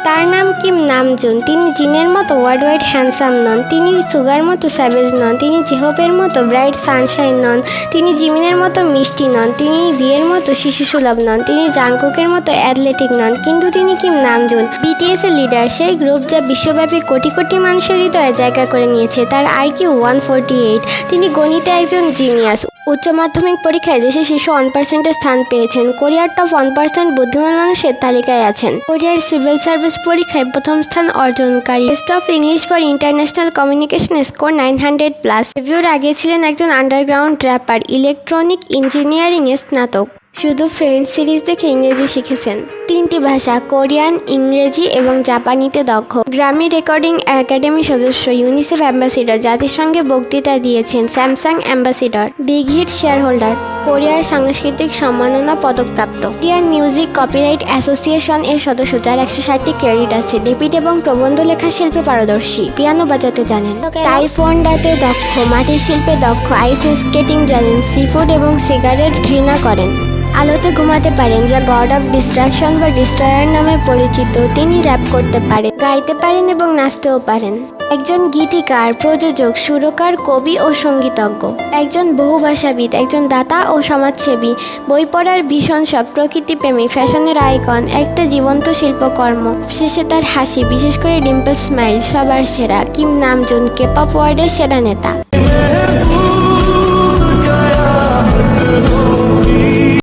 তার নাম Kim Namjoon. তিনি জিনের মতো ওয়ার্ল্ড ওয়াইড হ্যান্ডসাম নন, তিনি সুগার মতো স্যাভেজ নন, তিনি জেহোপের মতো ব্রাইট সানশাইন নন, তিনি জিমিনের মতো মিষ্টি নন, তিনি ভিয়ের মতো শিশুসুলভ নন, তিনি জাংকুকের মতো অ্যাথলেটিক নন, কিন্তু তিনি কিম নামজুন, বিটিএস এর লিডার, সেই গ্রুপ যা বিশ্বব্যাপী কোটি কোটি মানুষের হৃদয়ে জায়গা করে নিয়েছে। তার IQ 148। তিনি গণিতে একজন জিনিয়াস। উচ্চ মাধ্যমিক পরীক্ষায় দেশের শীর্ষ 1% স্থান পেয়েছেন। কোরিয়ার টপ 1% বুদ্ধিমান মানুষের তালিকায় আছেন। কোরিয়ার সিভিল সার্ভিস পরীক্ষায় প্রথম স্থান অর্জনকারী। Test of English for international communication score 900+। রিভিউর আগে ছিলেন একজন আন্ডারগ্রাউন্ড র্যাপার, ইলেকট্রনিক ইঞ্জিনিয়ারিংয়ে স্নাতক। শুধু ফ্রেন্ডস সিরিজ দেখে ইংরেজি শিখেছেন। 3টি ভাষা, কোরিয়ান, ইংরেজি এবং জাপানিতে দক্ষ। গ্র্যামি রেকর্ডিং একাডেমি সদস্য, ইউনিসেফ অ্যাম্বাসিডর, জাতিসংঘে বক্তৃতা দিয়েছেন, Samsung ambassador, Big Hit share holder, কোরিয়ার সাংস্কৃতিক সম্মাননা পদকপ্রাপ্ত, কোরিয়ান মিউজিক কপিরাইট অ্যাসোসিয়েশন এর সদস্য, যার 160টি ক্রেডিট আছে। ডেবিট এবং প্রবন্ধ লেখা শিল্পে পারদর্শী, পিয়ানো বাজাতে জানেন, তাইফোন্ডাতে দক্ষ, মাটির শিল্পে দক্ষ, আইস স্কেটিং জানেন, সিফুড এবং সিগারেট ঘৃণা করেন। আলোতে ঘুমাতে পারেন, যা গড অফ ডিস্ট্রাকশন বা ডিস্ট্রয়ার নামে পরিচিত। তিনি র্যাপ করতে পারেন, গাইতে পারেন এবং নাচতেও পারেন। একজন গীতিকার, প্রযোজক, সুরকার, কবি ও সঙ্গীতজ্ঞ। একজন বহুভাষাবিদ, একজন দাতা ও সমাজসেবী। বই পড়ার ভীষণ শখ, প্রকৃতিপ্রেমী, ফ্যাশনের আইকন, একটা জীবন্ত শিল্পকর্ম। শেষে তার হাসি, বিশেষ করে ডিম্পল স্মাইল, সবার সেরা। কিম নামজুন, কে-পপ ওয়ার্ল্ডের সেরা নেতা।